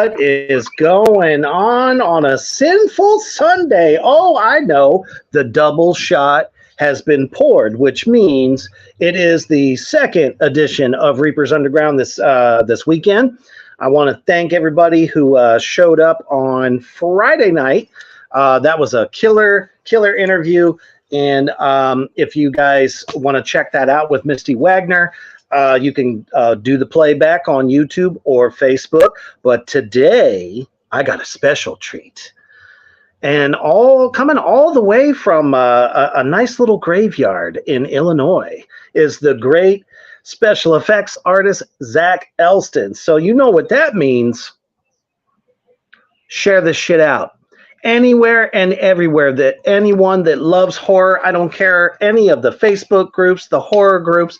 What is going on a sinful Sunday? Oh, I know. The double shot has been poured, which means it is the second edition of Reapers Underground this weekend. I want to thank everybody who showed up on Friday night. That was a killer interview. And if you guys want to check that out with Misty Wagner, you can do the playback on YouTube or Facebook. But today, I got a special treat. And coming all the way from a nice little graveyard in Illinois is the great special effects artist, Zach Elston. So you know what that means. Share this shit out. Anywhere and everywhere that anyone that loves horror, I don't care any of the Facebook groups, the horror groups,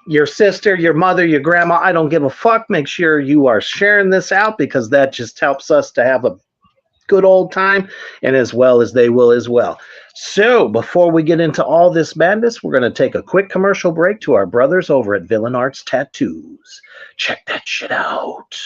your sister, your mother, your grandma, I don't give a fuck. Make sure you are sharing this out because that just helps us to have a good old time, and as well as they will as well. So before we get into all this madness, we're going to take a quick commercial break to our brothers over at Villain Arts Tattoos. Check that shit out.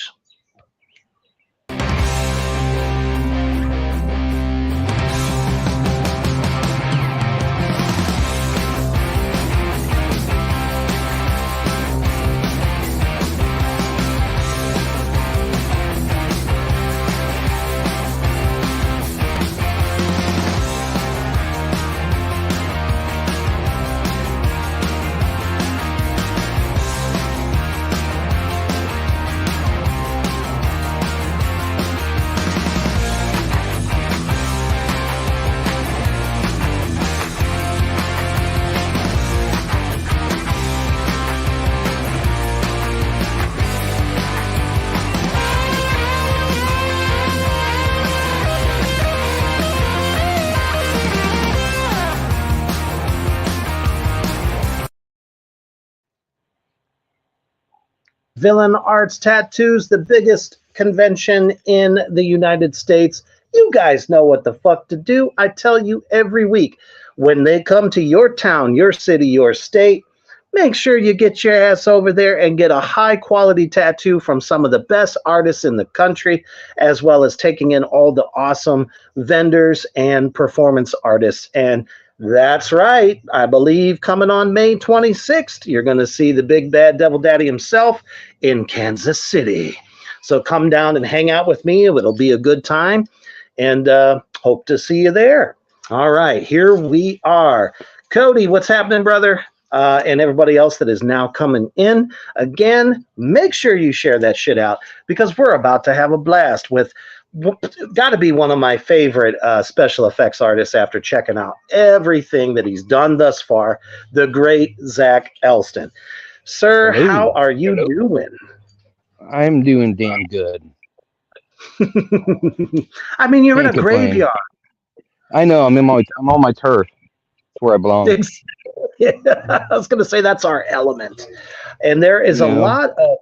Villain Arts Tattoos, the biggest convention in the United States. You guys know what the fuck to do. I tell you every week, when they come to your town, your city, your state, make sure you get your ass over there and get a high quality tattoo from some of the best artists in the country, as well as taking in all the awesome vendors and performance artists. And that's right. I believe coming on May 26th, you're going to see the big bad devil daddy himself in Kansas City. So come down and hang out with me. It'll be a good time, and hope to see you there. All right, here we are. Cody, what's happening, brother? And everybody else that is now coming in. Again, make sure you share that shit out because we're about to have a blast with got to be one of my favorite special effects artists after checking out everything that he's done thus far, the great Zach Elston. Sir, hello. How are you doing? I'm doing damn good. I mean, you're in a graveyard. I know. I'm on my turf. That's where I belong. Yeah, I was going to say that's our element. And there is a lot of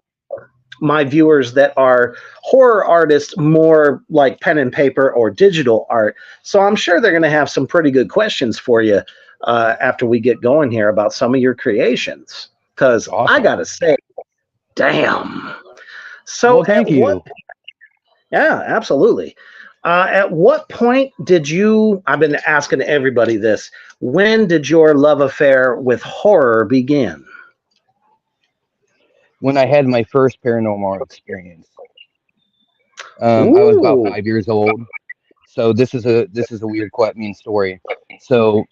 my viewers that are horror artists, more like pen and paper or digital art. So I'm sure they're going to have some pretty good questions for you after we get going here about some of your creations. Because awesome. I got to say, damn. So well, thank you. Yeah, absolutely. At what point did you, I've been asking everybody this, when did your love affair with horror begin? When I had my first paranormal experience. I was about 5 years old. So this is a weird, quite mean story. So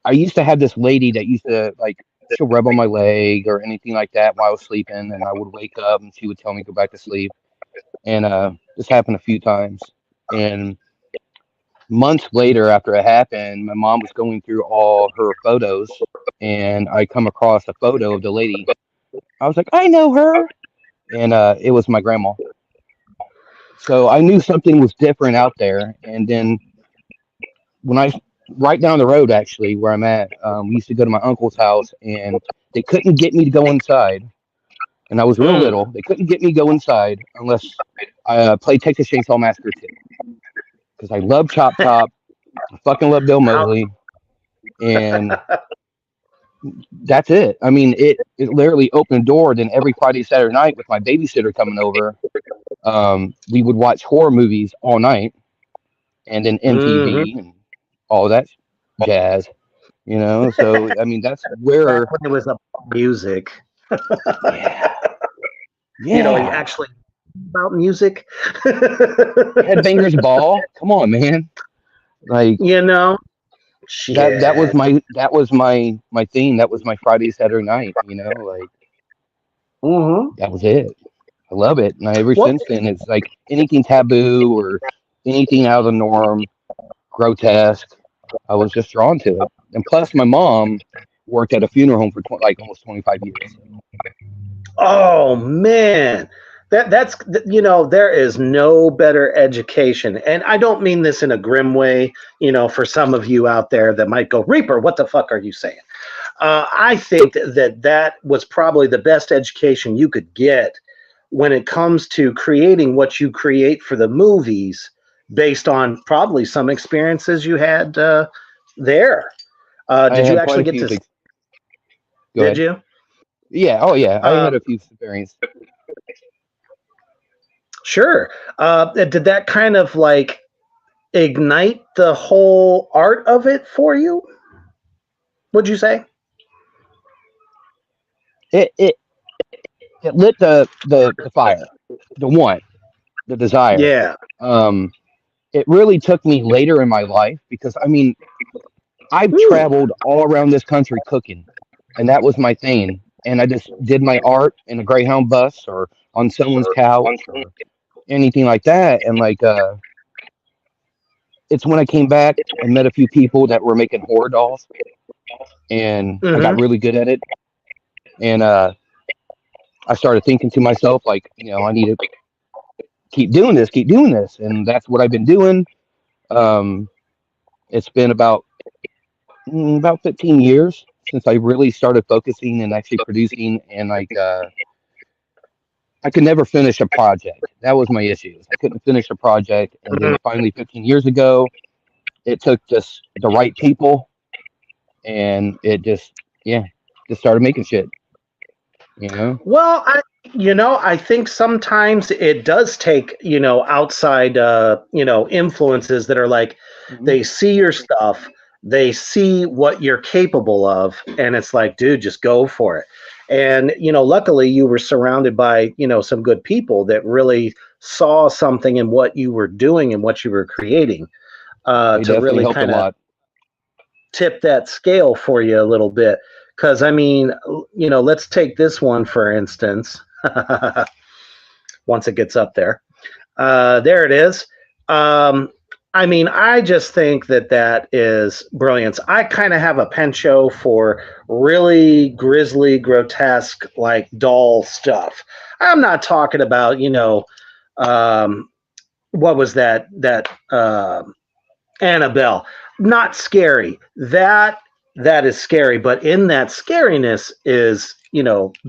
I used to have this lady that used to like she'll rub on my leg or anything like that while I was sleeping, and I would wake up and she would tell me to go back to sleep. And this happened a few times. And months later, after it happened, my mom was going through all her photos, and I come across a photo of the lady. I was like, I know her, and it was my grandma. So I knew something was different out there. And then when I right down the road, actually, where I'm at, we used to go to my uncle's house, and they couldn't get me to go inside. And I was real Mm. little. They couldn't get me to go inside unless I played Texas Chainsaw Massacre 2 because I love Chop Top. I fucking love Bill Mosley, and that's it. I mean, it literally opened a door. Then every Friday, Saturday night, with my babysitter coming over, we would watch horror movies all night, and then Hmm. MTV and all that jazz. You know, so I mean, that's Back where, when it was about music, yeah, you yeah. actually about music. Headbangers Ball. Come on, man. Like you know, that was shit. my thing. That was my Friday, Saturday night. You know, like Hmm. that was it. I love it. And ever What? since then, it's like anything taboo or anything out of the norm, grotesque. I was just drawn to it. And plus, my mom worked at a funeral home for like almost 25 years. Oh man, that's there is no better education, and I don't mean this in a grim way. For some of you out there that might go, Reaper, what the fuck are you saying? I think that was probably the best education you could get when it comes to creating what you create for the movies, based on probably some experiences you had there. I Did you had quite actually a get few to? things. Go Did ahead. you? Yeah. Oh, yeah. I Uh, had a few experiences. sure. Did that kind of like ignite the whole art of it for you? Would you say? It, it, it lit the fire, the want, the desire. Yeah. Um, it really took me later in my life because I mean, I've Hmm. traveled all around this country cooking, and that was my thing. And I just did my art in a Greyhound bus or on someone's couch or anything like that. And like, it's when I came back and met a few people that were making horror dolls, and I got Hmm. really good at it. And I started thinking to myself, like, I need to keep doing this, and that's what I've been doing. Um, it's been about 15 years since I really started focusing and actually producing, and like I could never finish a project. That was my issue. I couldn't finish a project, and then finally 15 years ago, it took just the right people, and it just yeah, just started making shit. You know, Well, I think sometimes it does take, outside, influences that are like, Mhm. they see your stuff, they see what you're capable of, and it's like, dude, just go for it. And, luckily you were surrounded by, some good people that really saw something in what you were doing and what you were creating, They to definitely really helped a kind of lot. tip that scale for you a little bit. Because, I mean, let's take this one for instance. Once it gets up there, there it is. Um, I mean, I just think that is brilliance. I kind of have a penchant for really grisly, grotesque, like doll stuff. I'm not talking about, um, what was that Annabelle? Not scary. That is scary, but in that scariness is,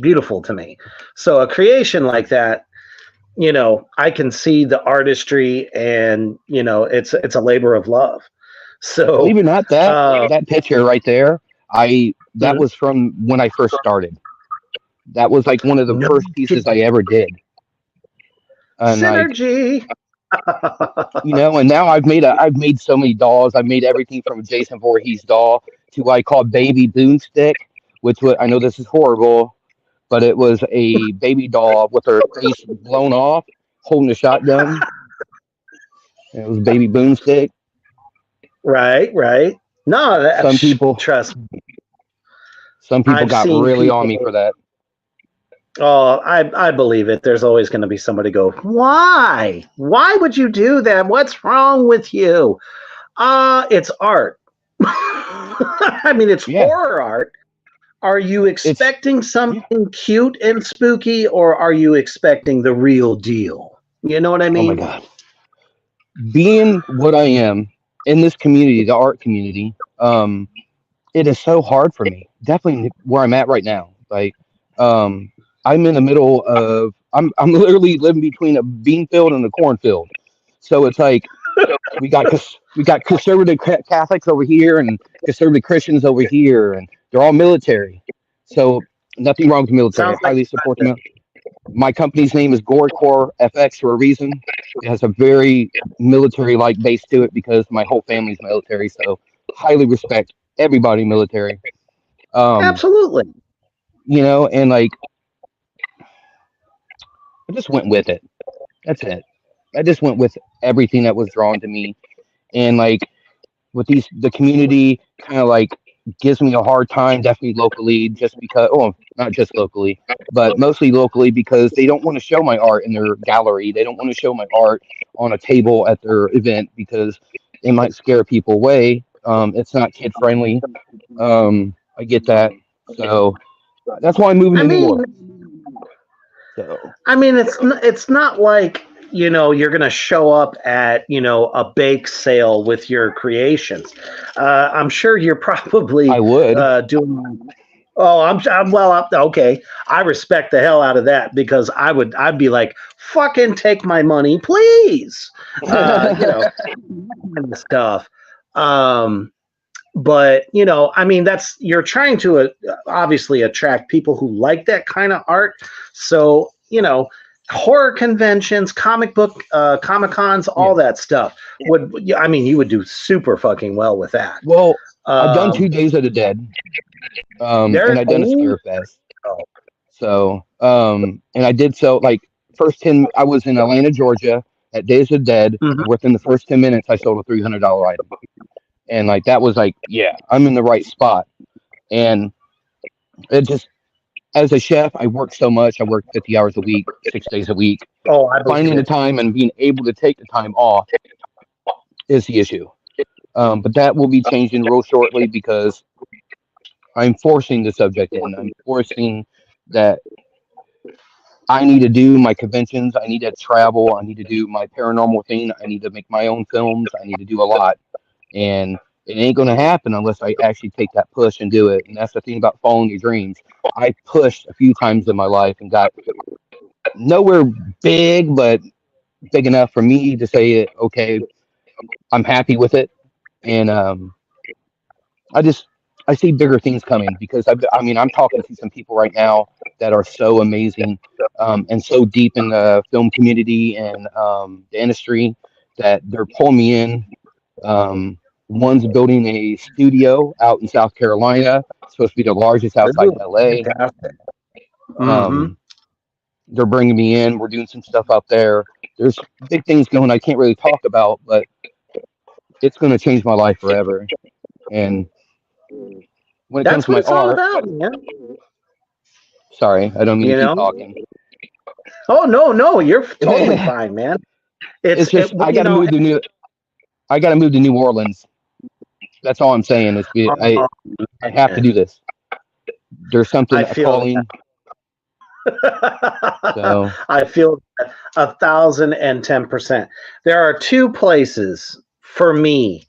beautiful to me. So a creation like that, I can see the artistry, and it's a labor of love. Believe So, it or not, that uh, that picture right there, I that mhm. was from when I first started. That was like one of the No first pieces I ever did, and like synergy. and now I've made so many dolls. I've made everything from a Jason Voorhees doll to what I call Baby Boomstick, which I know this is horrible, but it was a baby doll with her face blown off, holding a shotgun. And it was Baby Boomstick. Right, right. No, Some people, trust me. some people I've got seen really on people. me for that. Oh, I believe it. There's always going to be somebody go, why? Why would you do that? What's wrong with you? It's art. I mean, it's Yeah, horror art. Are you it's expecting yeah. something cute and spooky, or are you expecting the real deal? You know what I Oh my mean? God, being what I am in this community, the art community, it is so hard for me. Definitely where I'm at right now. Like, um, I'm in the middle of. I'm literally living between a bean field and a cornfield. So it's like we got conservative Catholics over here and conservative Christians over here, and they're all military. So nothing wrong with the military. I Sounds like highly support them. My company's name is Gorecore FX for a reason. It has a very military-like base to it because my whole family's military. So highly respect everybody military. Um, absolutely. and like I just went with it. That's it. I just went with everything that was drawn to me, and like with the community kind of like gives me a hard time, definitely locally, just because, oh, not just locally, but mostly locally because they don't want to show my art in their gallery. They don't want to show my art on a table at their event because it might scare people away. It's not kid friendly. I get that. So that's why I'm moving I to New mean, Orleans. So it's not like you're gonna show up at a bake sale with your creations. I'm sure you're probably I would. doing. Oh, okay. I respect the hell out of that because I'd be like, fucking take my money, please. Kind of stuff. Um, but I mean, you're trying to obviously attract people who like that kind of art. So horror conventions, comic cons, all Yeah. that stuff I mean, you would do super fucking well with that. Well, I've done um 2 days of the dead, and there I've done a oh scare fest. So, and I did so like first 10, I was in Atlanta, Georgia at Days of the Dead, mhm. and within the first 10 minutes, I sold a $300 item. And like, that was like, yeah, I'm in the right spot. And it just, as a chef, I work so much. I work 50 hours a week, 6 days a week. Oh, I believe Finding the it. time and being able to take the time off is the issue. But that will be changing real shortly because I'm forcing the subject in. I'm forcing that I need to do my conventions. I need to travel. I need to do my paranormal thing. I need to make my own films. I need to do a lot. And it ain't going to happen unless I actually take that push and do it. And that's the thing about following your dreams. I pushed a few times in my life and got nowhere big, but big enough for me to say, okay, I'm happy with it. And I just, I see bigger things coming because I mean, I'm talking to some people right now that are so amazing, and so deep in the film community and the industry that they're pulling me in. One's building a studio out in South Carolina. It's supposed to be the largest outside of LA. Fantastic. Hmm. Um, they're bringing me in. We're doing some stuff out there. There's big things going I can't really talk about, but it's going to change my life forever. And when it comes That's to what my it's all art, about, man. sorry, I don't mean to you keep know talking. oh, no, you're totally fine, man. It's just Well, I got to move to New Orleans. That's all I'm saying. oh, I have to man, do this. There's something I a feel calling. So I feel that 1,010%. There are two places for me,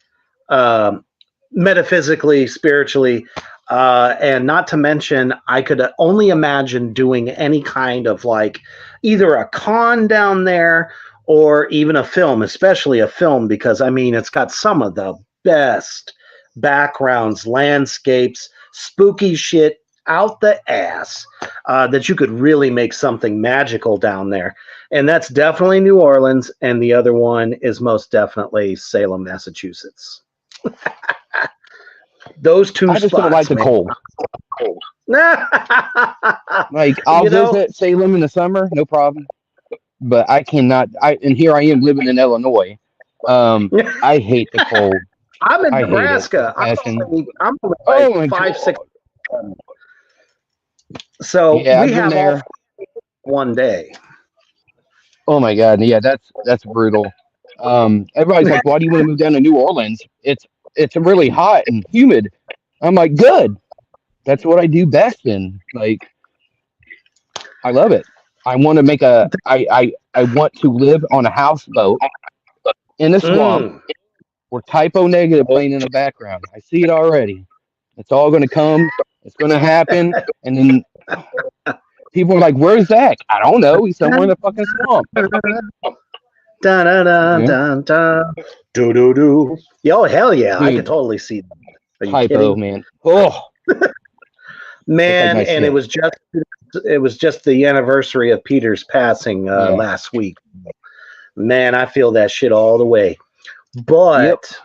um, metaphysically, spiritually, and not to mention, I could only imagine doing any kind of like either a con down there or even a film, especially a film, because I mean, it's got some of the best backgrounds, landscapes, spooky shit out the ass, that you could really make something magical down there. And that's definitely New Orleans. And the other one is most definitely Salem, Massachusetts. Those two I just don't like spots, the man. cold. Like I'll you know, visit Salem in the summer, no problem. But I cannot. And here I am living in Illinois. I hate the cold. I'm in I hate it. Nebraska. Passion. I'm only Oh like my 5, 6. god. So Yeah, we I've been have all there. one day. Oh my god. Yeah, that's brutal. Everybody's like, why do you want to move down to New Orleans? It's really hot and humid. I'm like, good. That's what I do best in. Like, I love it. I want to make I want to live on a houseboat in the swamp Mm. or typo negative playing in the background. I see it already. It's all going to come. It's going to happen. And then people are like, "Where's Zach?" I don't know. He's somewhere in the fucking swamp. Dun, dun, dun, Yeah, dun, dun. Do, do, do. Oh, hell yeah. I could dude. totally see that. Are you Typo, kidding? man. Oh, that's like Man, my and shit. it was just the anniversary of Peter's passing Yeah. last week. Man, I feel that shit all the way. Yep. But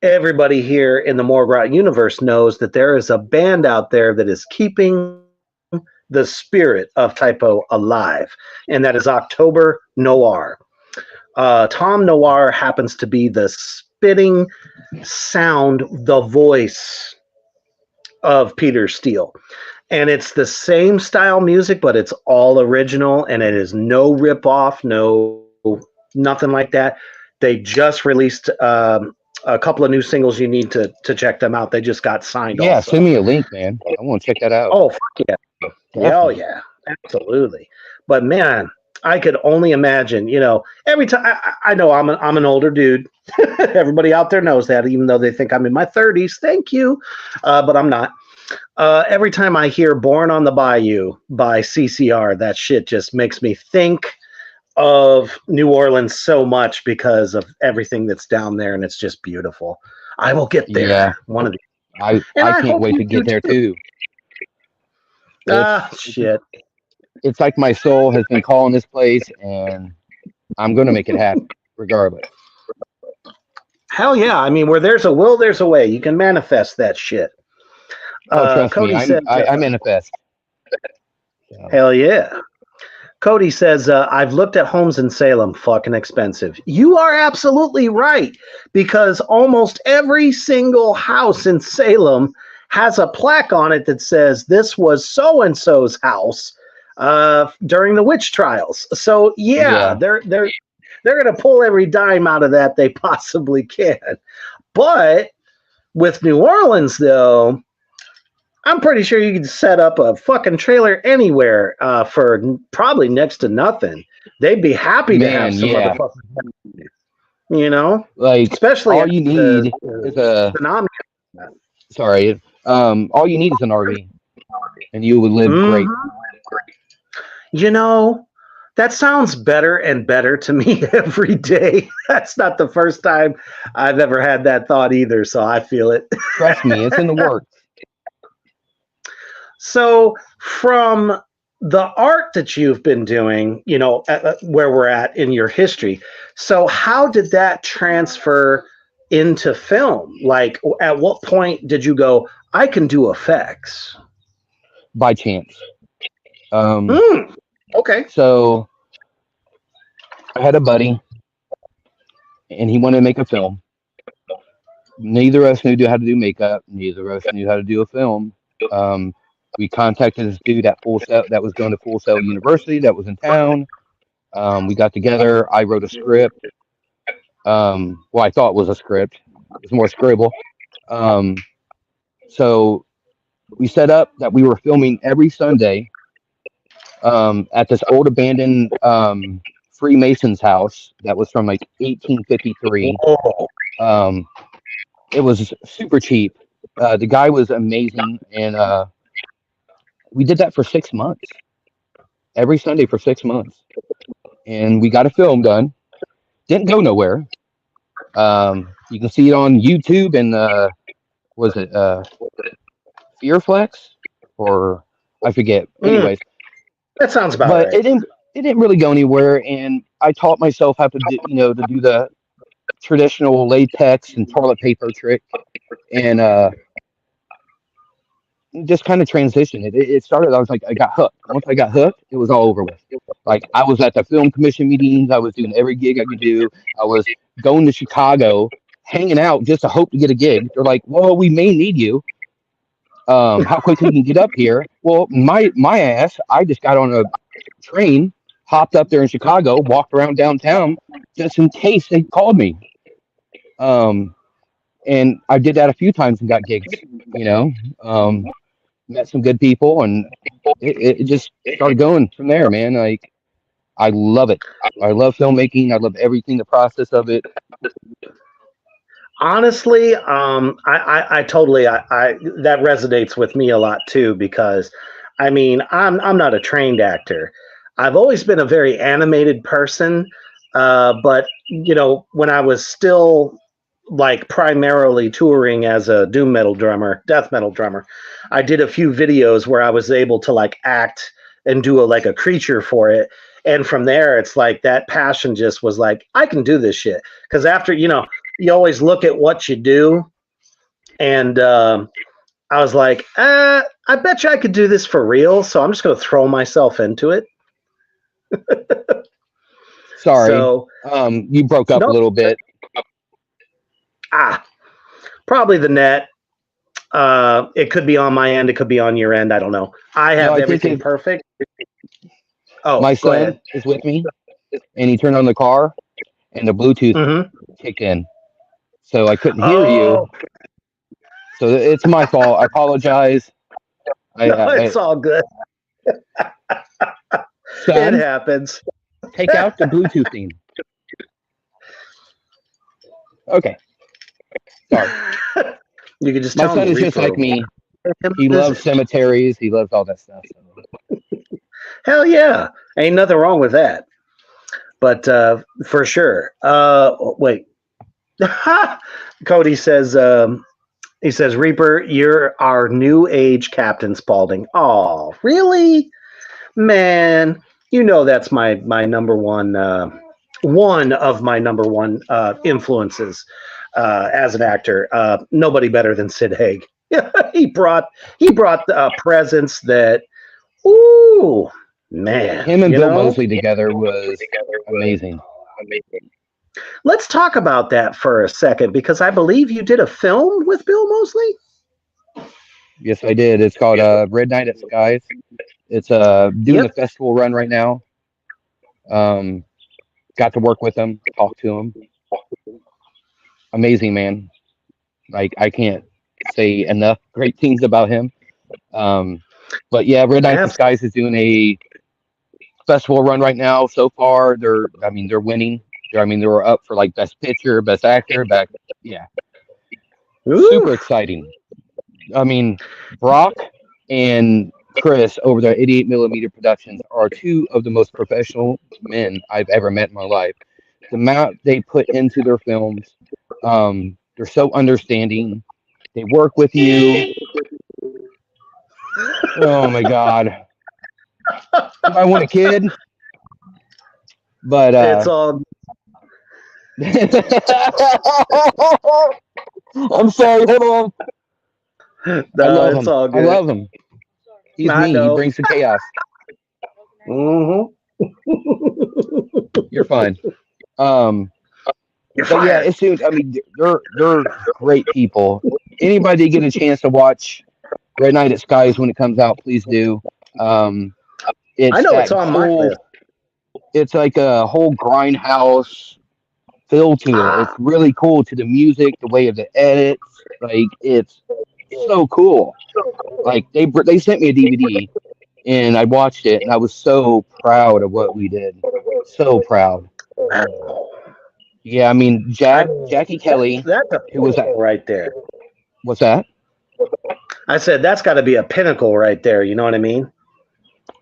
everybody here in the Morgrot universe knows that there is a band out there that is keeping the spirit of Typo alive, and that is October Noir. Tom Noir happens to be the spitting sound, the voice of Peter Steele. And it's the same style music, but it's all original, and it is no rip off, no nothing like that. They just released a couple of new singles. You need to check them out. They just got signed Yeah. also. Send me a link, man. I want to check that out. Oh, fuck yeah. Yeah, oh, Definitely. yeah, absolutely. But man, I could only imagine, every time I know I'm an older dude. Everybody out there knows that, even though they think I'm in my 30s. Thank you. But I'm not. Every time I hear Born on the Bayou by CCR, that shit just makes me think of New Orleans so much because of everything that's down there, and it's just beautiful. I will get there Yeah. one of these. I I can't hope wait you to do get there too. too. It's Shit. it's like my soul has been calling this place, and I'm gonna make it happen regardless. Hell yeah. I mean, where there's a will, there's a way. You can manifest that shit. Oh, trust me, Cody says, I manifest. So, hell yeah. Cody says, I've looked at homes in Salem, fucking expensive. You are absolutely right, because almost every single house in Salem has a plaque on it that says this was so and so's house during the witch trials. So yeah, yeah, they're going to pull every dime out of that they possibly can. But with New Orleans, though, I'm pretty sure you could set up a fucking trailer anywhere for probably next to nothing. They'd be happy to have man, some yeah. motherfuckers, Like especially all you the need is a tsunami. sorry. All you need is an RV, and you would live great. Mm-hmm. That sounds better and better to me every day. That's not the first time I've ever had that thought either, so I feel it. Trust me, it's in the works. So, from the art that you've been doing, where we're at in your history, so how did that transfer into film? Like, at what point did you go, I can do effects? By chance. Okay. So I had a buddy, and he wanted to make a film. Neither of us knew how to do makeup. Neither of us knew how to do a film. We contacted this dude at Full Sail that was going to Full Sail University that was in town. We got together. I wrote a script. Well, I thought it was a script. It was more scribble. So we set up that we were filming every Sunday at this old abandoned Freemasons house that was from like 1853. It was super cheap. The guy was amazing, and we did that for 6 months, every Sunday for 6 months, and we got a film done. Didn't go nowhere. You can see it on YouTube, and was it Fearflex, or I forget. Anyways, that sounds about but right. It didn't really go anywhere, and I taught myself how to do to do the traditional latex and toilet paper trick, and just kind of transitioned. It started. I was like, I got hooked. Once I got hooked, it was all over with. Like I was at the film commission meetings. I was doing every gig I could do. I was going to Chicago hanging out just to hope to get a gig. They're like, well, we may need you. How quickly can you get up here? Well, my ass, I just got on a train, hopped up there in Chicago, walked around downtown just in case they called me. And I did that a few times and got gigs, you know. Met some good people, and it just started going from there, man. Like, I love it. I love filmmaking. I love everything, the process of it. Honestly, I totally, that resonates with me a lot too, because I mean, I'm not a trained actor. I've always been a very animated person, but you know, when I was still like primarily touring as a doom metal drummer, death metal drummer, I did a few videos where I was able to like act and do like a creature for it. And from there, it's like that passion just was like, I can do this shit. Because after, you know, you always look at what you do. And I was like, I bet you I could do this for real. So I'm just going to throw myself into it. Sorry. So, you broke up a little bit. Probably the net. It could be on my end. It could be on your end. I don't know. I have everything perfect. Oh, my son is with me, and he turned on the car, and the Bluetooth kicked in, so I couldn't hear you. So it's my fault. I apologize. It's all good. Son, it happens. Take out the Bluetooth thing. Okay. Sorry. You can just my tell son is just like me. He loves cemeteries. He loves all that stuff. So. Hell yeah. Ain't nothing wrong with that. But for sure. Wait. Cody says, he says, Reaper, you're our new age Captain Spaulding. Oh, really? Man, you know that's my number one, one of my number one influences as an actor. Nobody better than Sid Haig. he brought a presence that, ooh, man. Him and Bill Moseley together was amazing. Let's talk about that for a second, because I believe you did a film with Bill Moseley. Yes, I did. It's called Red Night at Skies. It's doing a festival run right now. Got to work with him, talk to him. Amazing man. Like, I can't say enough great things about him. But yeah, Red Night at Skies is doing a festival run right now. So far, they're winning. They're up for like best picture, best actor, super exciting. I mean, Brock and Chris over there at 88mm Productions are two of the most professional men I've ever met in my life. The amount they put into their films, they're so understanding. They work with you. Oh my God. I want a kid, but it's all. I'm sorry. Hold on. No, I love it's him. all good. I love him. He's me. He brings the chaos. You're fine. Yeah, it's. I mean, they're great people. Anybody get a chance to watch Red Night at Skies when it comes out, please do. It's I know it's on my list. It's like a whole grindhouse feel to it. It's really cool to the music, the way of the edits. Like, it's so cool. Like, they sent me a DVD and I watched it and I was so proud of what we did. So proud. Yeah, I mean, Jackie Kelly. That's a who was that right there? What's that? I said that's got to be a pinnacle right there. You know what I mean?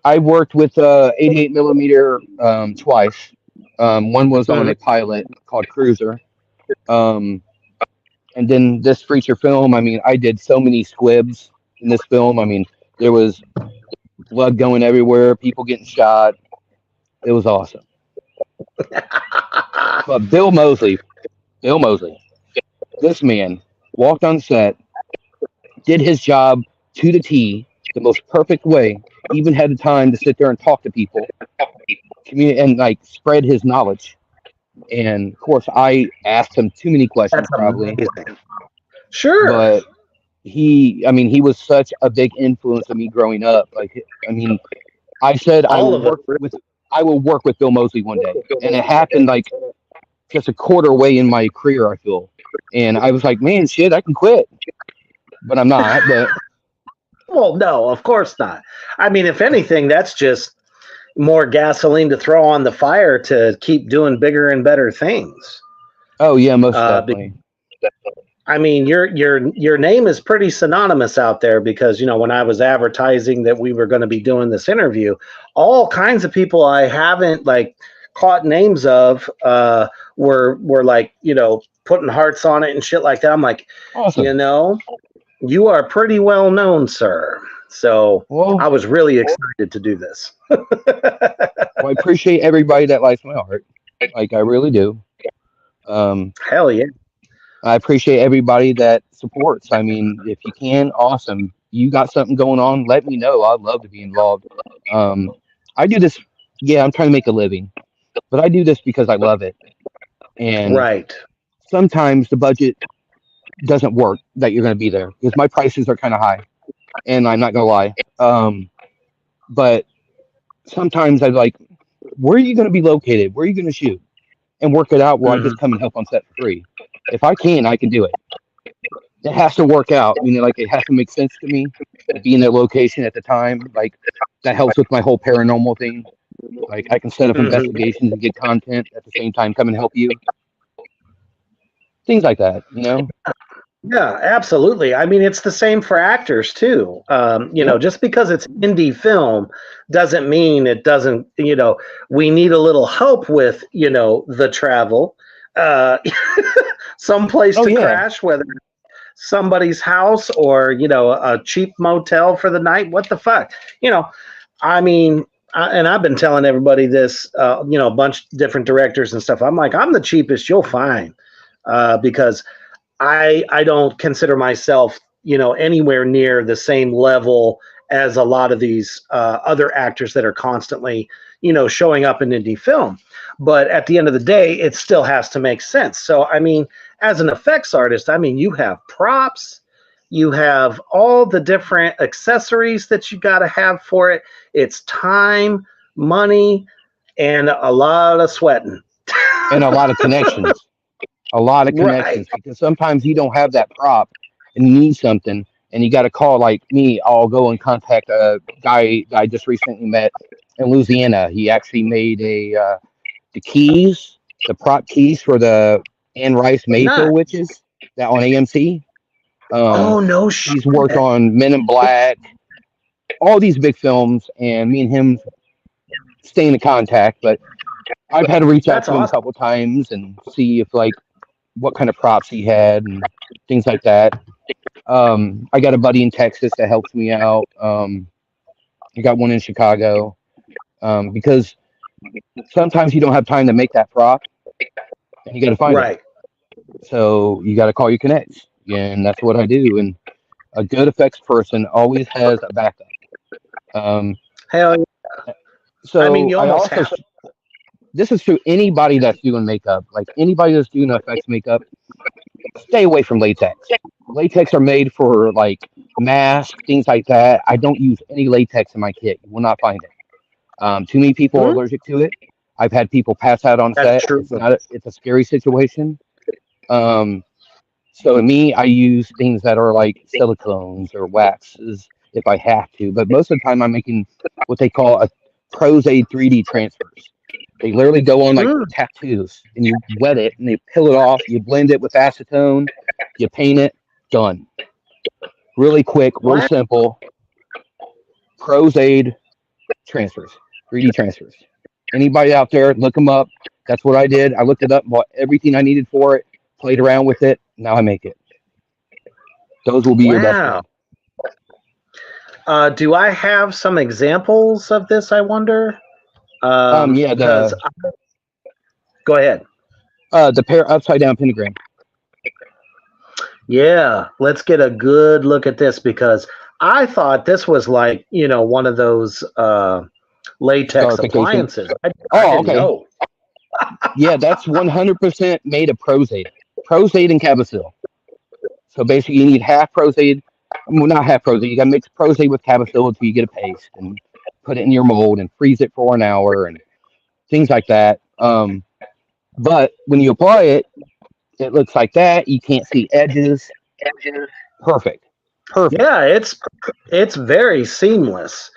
I worked with 88mm twice. One was on a pilot called Cruiser. And then this feature film, I mean, I did so many squibs in this film. I mean, there was blood going everywhere, people getting shot. It was awesome. But Bill Moseley, this man walked on set, did his job to the T, the most perfect way. Even had the time to sit there and talk to people, and like spread his knowledge. And of course, I asked him too many questions, That's probably, amazing. Sure. but he was such a big influence on me growing up. Like, I mean, I said All of it. I will work with Bill Moseley one day, and it happened like just a quarter way in my career, I feel. And I was like, man, shit, I can quit, but I'm not. But Well, no, of course not. I mean, if anything, that's just more gasoline to throw on the fire to keep doing bigger and better things. oh yeah, most Uh, definitely. I mean, your name is pretty synonymous out there because when I was advertising that we were going to be doing this interview, all kinds of people I haven't like caught names of were like putting hearts on it and shit like that. I'm like, Awesome. you are pretty well known, sir. So I Well, was really excited to do this. I appreciate everybody that likes my art. Like I really do. Um, Hell yeah. I appreciate everybody that supports. I mean, if you can, awesome. You got something going on, let me know. I'd love to be involved. Um, I do this. Yeah, I'm trying to make a living, but I do this because I love it. And Right. sometimes the budget doesn't work that you're going to be there because my prices are kind of high, and I'm not going to lie. But sometimes I like, where are you going to be located? Where are you going to shoot? And work it out where I Mhm. just come and help on set for free. If I can, I can do it. It has to work out. Like it has to make sense to me. Be in their location at the time, like that helps with my whole paranormal thing. Like I can set up Mhm. investigations and get content at the same time, come and help you. Things like that. Yeah, absolutely. I mean, it's the same for actors too. Yep. Just because it's indie film doesn't mean it doesn't, we need a little help with, the travel, uh, someplace Oh to yeah. crash, whether it's somebody's house or, a cheap motel for the night. What the fuck? I mean, and I've been telling everybody this, a bunch of different directors and stuff. I'm like, I'm the cheapest you'll find because I don't consider myself, anywhere near the same level as a lot of these other actors that are constantly, showing up in indie film. But at the end of the day, it still has to make sense. So, I mean, as an effects artist, I mean, you have props, you have all the different accessories that you got to have for it. It's time, money, and a lot of sweating. And a lot of connections. A lot of Right. connections because sometimes you don't have that prop and you need something and you got to call like me. I'll go and contact a guy that I just recently met in Louisiana. He actually made the keys, the prop keys for the Anne Rice Not. Mayfield witches that on AMC. Oh, no He's shit. worked on Men in Black, all these big films, and me and him stay in contact. But I've had to reach out That's to him a awesome. couple times and see if like what kind of props he had and things like that. I got a buddy in Texas that helps me out. I got one in Chicago because sometimes you don't have time to make that prop and you got to find it. Right. So you got to call your connects, and that's what I do. And a good effects person always has a backup. Um, Hell, yeah. I mean, so you I almost also have. this is to anybody that's doing makeup, like anybody that's doing effects makeup. Stay away from latex. Latex are made for like masks, things like that. I don't use any latex in my kit. You will not find it. Too many people are Hmm? allergic to it. I've had people pass out on That's set. true. It's a scary situation. Um, so me, I use things that are like silicones or waxes if I have to. But most of the time, I'm making what they call a Pros Aid 3D transfers. They literally go on like Hmm. tattoos, and you wet it, and they peel it off. You blend it with acetone, you paint it, done. Really quick, real What? simple. Pros Aid transfers, 3D transfers. Anybody out there, look them up. That's what I did. I looked it up, bought everything I needed for it, played around with it. Now I make it. Those will be your best Wow. friend. Do I have some examples of this? I wonder. Yeah, Because go ahead. the pair upside down pentagram. Yeah, let's get a good look at this because I thought this was like one of those latex Scarification. appliances. I Oh, didn't okay. know. Yeah, that's 100% made of prosade and Cavasil. So basically, you need half prosade, well, not half prosade. You got to mix prosade with Cavasil until you get a paste, and put it in your mold and freeze it for an hour and things like that. But when you apply it, it looks like that. You can't see edges. Perfect. Perfect. Yeah, it's very seamless.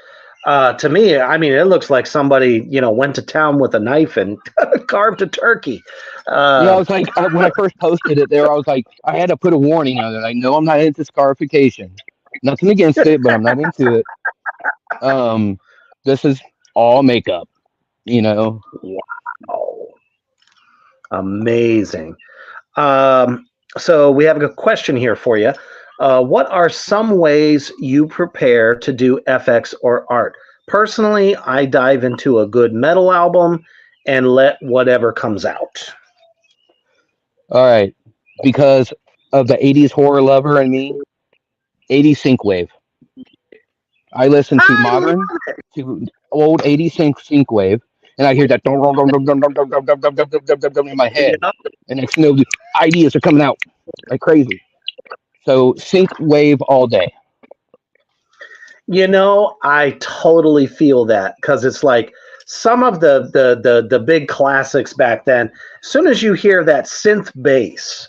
To me, I mean, it looks like somebody went to town with a knife and carved a turkey. Yeah, I Uh, was like, when I first posted it there, I was like, I had to put a warning on it. I know I'm not into scarification. Nothing against it, but I'm not into it. Um, this is all makeup, you know. wow, amazing. So we have a question here for you. What are some ways you prepare to do FX or art? Personally, I dive into a good metal album and let whatever comes out. All right, because of the '80s horror lover and me, '80s synthwave. I listen to I love modern, to old '80s synthwave, and I hear that dum, dum, dum, dum, dum, dum, dum, dum, dum, dum, dum, dum, dum, dum in my it. head, and next, the ideas are coming out like crazy. So synthwave all day. I totally feel that because it's like some of the big classics back then. As soon as you hear that synth bass,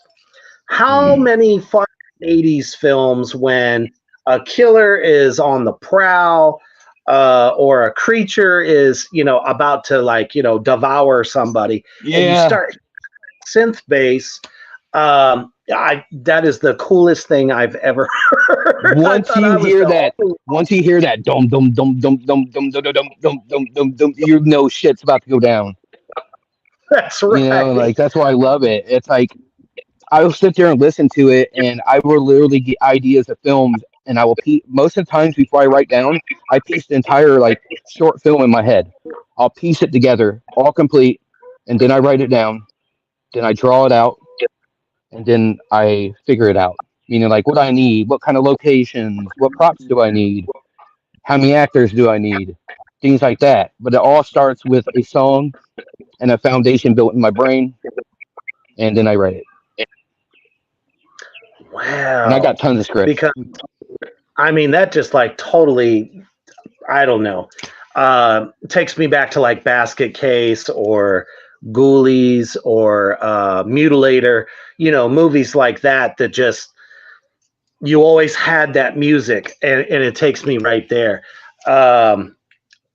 how Mm. many fun 80s films when a killer is on the prowl or a creature is about to devour somebody and you Yeah. start synth bass. I That is the coolest thing I've ever heard. I Once thought you I was hear the that, only. once you hear that dum dum dum dum dum dum dum dum dum dum dum dum, you know shit's about to go down. That's You know, right. like that's why I love it. It's like I will sit there and listen to it, and I will literally get ideas of films, and I will most of the times before I write down, I piece the entire like short film in my head. I'll piece it together, all complete, and then I write it down. Then I draw it out, and then I figure it out. Meaning, like what I need, what kind of locations, what props do I need, how many actors do I need, things like that. But it all starts with a song and a foundation built in my brain, and then I write it. And I got Wow. tons of scripts. Because I mean that just like totally, I don't know. Takes me back to like Basket Case or Ghoulies or Mutilator, movies like that just you always had that music and it takes me right there. Um,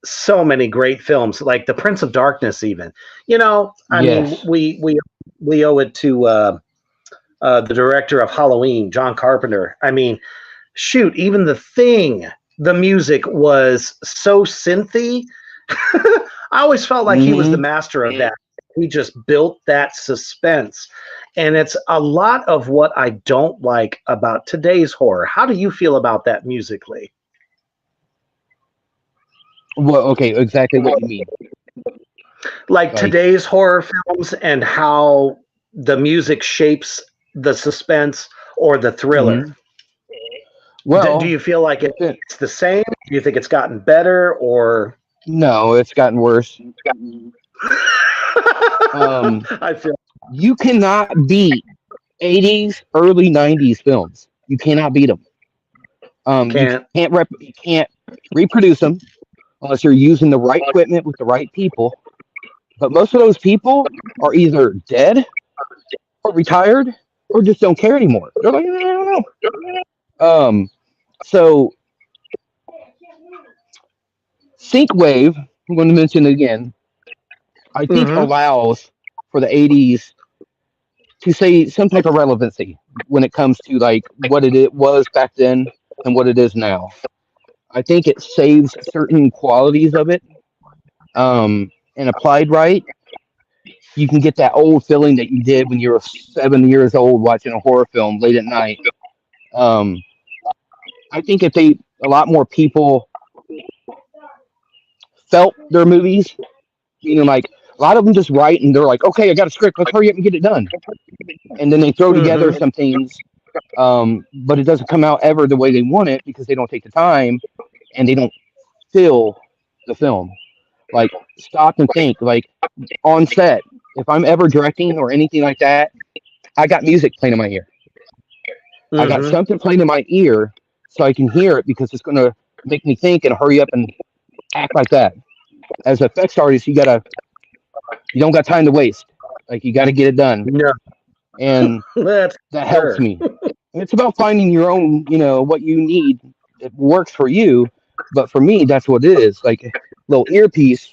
so many great films, like The Prince of Darkness, even. I mean, Yes. we owe it to the director of Halloween, John Carpenter. I mean, shoot, even The Thing, the music was so synthy. I always felt like he was the Hmm. master of that. He just built that suspense. And it's a lot of what I don't like about today's horror. How do you feel about that musically? Well, okay, exactly what you mean. Like Like, today's horror films and how the music shapes the suspense or the thriller. mhm. Do Well, you feel like within it's the same? Do you think it's gotten better or? no, it's gotten worse. Um, I feel. you cannot beat '80s, early '90s films. You cannot beat them. You You can't. you can't reproduce them unless you're using the right equipment with the right people. But most of those people are either dead or retired or just don't care anymore. They're like, I don't know. So Synthwave, I'm going to mention it again, I think Mm-hmm. allows for the '80s to say some type of relevancy when it comes to like what it was back then and what it is now. I think it saves certain qualities of it, and applied right. You can get that old feeling that you did when you were 7 years old watching a horror film late at night. Um, I think if a lot more people felt their movies, like a lot of them just write and they're like, okay, I got a script, let's hurry up and get it done. And then they throw together Mm-hmm. some things, but it doesn't come out ever the way they want it because they don't take the time and they don't feel the film. Like, stop and think. Like, on set, if I'm ever directing or anything like that, I got music playing in my ear. I got Mm-hmm. something playing in my ear so I can hear it because it's gonna make me think and hurry up and act like that. As an effects artist, you don't got time to waste. Like you got to get it done, No, and that's that helps sure. me. And it's about finding your own, what you need. It works for you, but for me, that's what it is. Like a little earpiece,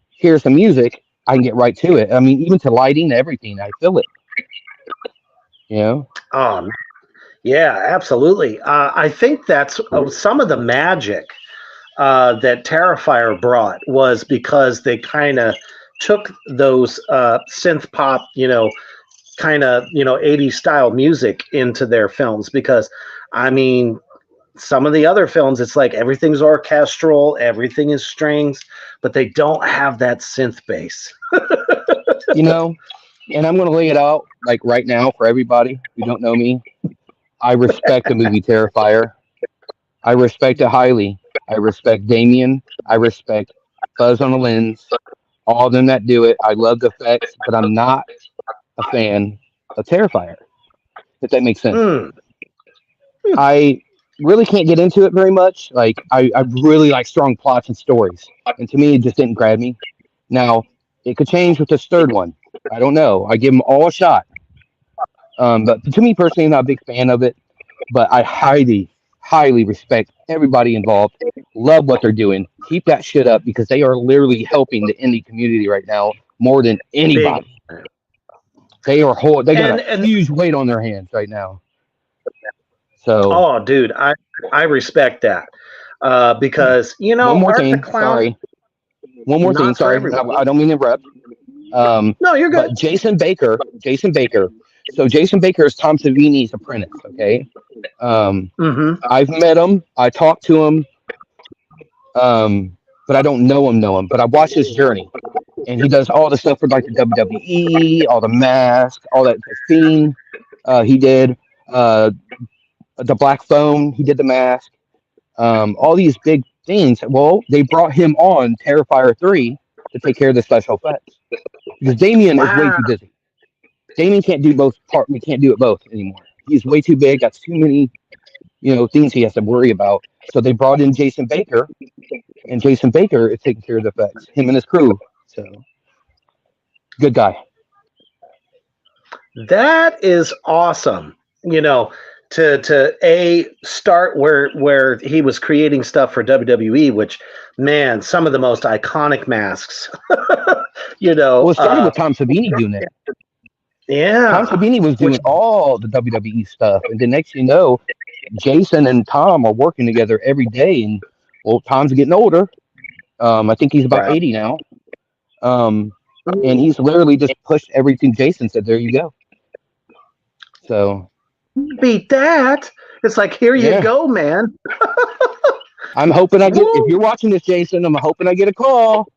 hear some music, I can get right to it. I mean, even to lighting, everything, I feel it. You know, Um, yeah, absolutely. I think that's some of the magic that Terrifier brought was because they kind of took those synth pop, kind of 80s style music into their films. Because I mean, some of the other films, it's like everything's orchestral, everything is strings, but they don't have that synth bass. you know, and I'm gonna lay it out like right now for everybody who don't know me. I respect the movie Terrifier. I respect it highly. I respect Damien. I respect Fuzz on the Lens. All of them that do it. I love the effects, but I'm not a fan of Terrifier. If that makes sense. Mm. I really can't get into it very much. Like I really like strong plots and stories, and to me, it just didn't grab me. Now it could change with this third one. I don't know. I give them all a shot. But to me personally, I'm not a big fan of it. But I highly respect everybody involved. Love what they're doing. Keep that shit up because they are literally helping the indie community right now more than Big. anybody. They got a And huge weight on their hands right now. So oh, dude, I respect that because one more Art the thing, Clown, sorry. One more thing, not for sorry. everybody. I don't mean to interrupt. No, you're good. But Jason Baker. So Jason Baker is Tom Savini's apprentice. Okay. Um, Mm-hmm. I've met him. I talked to him. But I don't know him. But I watched his journey, and he does all the stuff for like the WWE, all the mask, all that the Fiend. He did uh, the Black Phone. He did the mask. All these big things. Well, they brought him on Terrifier 3 to take care of the special effects because Damien is way Wow. too busy. Damien can't do both part. We can't do it both anymore. He's way too big. Got too many, things he has to worry about. So they brought in Jason Baker, and Jason Baker is taking care of the effects. Him and his crew. So good guy. That is awesome. To a start where he was creating stuff for WWE, which man, some of the most iconic masks. Well, it started with Tom Savini doing it. Tom Yeah. Savini was doing Which all the WWE stuff, and the next you know, Jason and Tom are working together every day. And well, Tom's getting older. I think he's about right. 80 now. Um, and he's literally just pushed everything Jason said. There you go. So Beat that. It's like here you yeah, go, man. I'm hoping I get. If Woo! you're watching this, Jason, I'm hoping I get a call.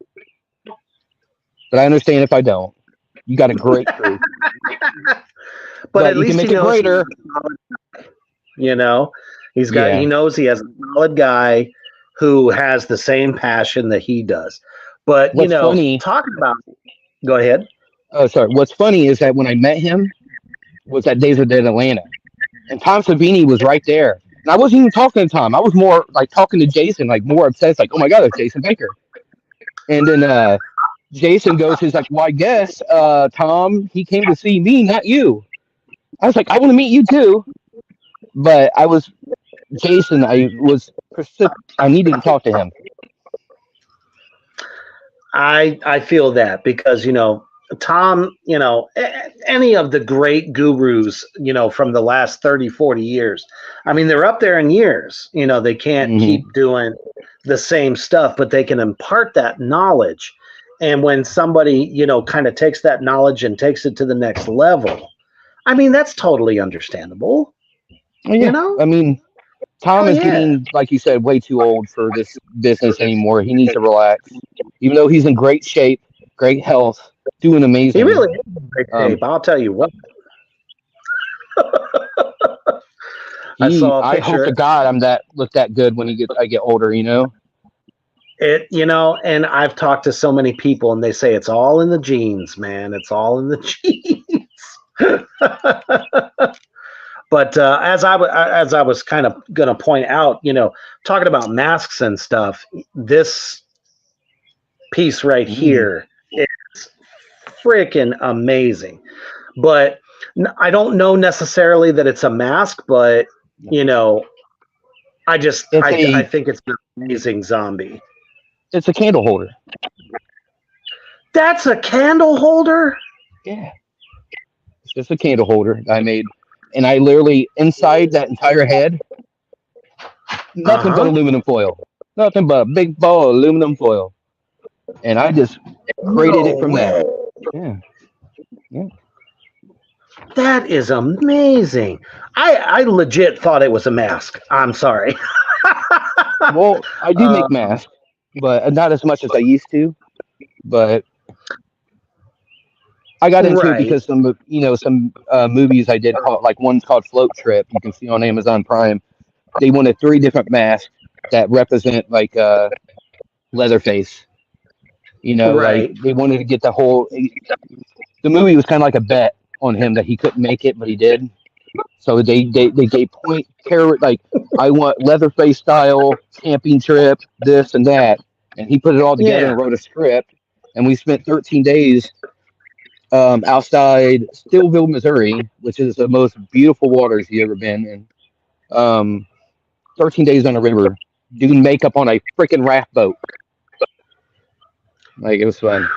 But I understand if I don't. You got a great crew, But but at you can least he make it knows greater. you know he Yeah. knows he has a solid guy who has the same passion that he does. But What's funny? talking about go ahead. Oh, sorry. What's funny is that when I met him was at Days of Dead Atlanta, and Tom Savini was right there. And I wasn't even talking to Tom. I was more like talking to Jason, like more obsessed, like, oh my God, it's Jason Baker. And then Jason goes, he's like, well, I guess, Tom, he came to see me, not you. I was like, I want to meet you too. But Jason, I needed to talk to him. I feel that because Tom, any of the great gurus, from the last 30, 40 years. I mean, they're up there in years. They can't Hmm. keep doing the same stuff, but they can impart that knowledge. And when somebody, kind of takes that knowledge and takes it to the next level, I mean, that's totally understandable, Oh, you yeah. know? I mean, Tom Oh, is yeah. getting, like you said, way too old for this business anymore. He needs to relax. Even though he's in great shape, great health, doing He amazing. really is in great shape. I'll tell you what. I saw a I hope picture. to God I look that good when I get older. And I've talked to so many people, and they say it's all in the genes, man. It's all in the genes. But as I was kind of going to point out, talking about masks and stuff, this piece right here is freaking amazing. But I don't know necessarily that it's a mask, but I think it's an amazing zombie. It's a candle holder. That's a candle holder? Yeah. It's just a candle holder I made. And I literally, inside that entire head, nothing but aluminum foil. Nothing but a big ball of aluminum foil. And I just created it from that. Yeah. Yeah. That is amazing. I legit thought it was a mask. I'm sorry. Well, I do make masks, but not as much as I used to. But I got into it because some movies I did, like one's called Float Trip. You can see on Amazon Prime. They wanted 3 different masks that represent like Leatherface. Like they wanted to get the whole. The movie was kind of like a bet on him that he couldn't make it, but he did. So they gave point care, like I want Leatherface style camping trip, this and that, and he put it all together and wrote a script. And we spent 13 days outside Stillville, Missouri, which is the most beautiful waters you've ever been in. 13 days on a river, doing makeup on a freaking raft boat. Like, it was fun.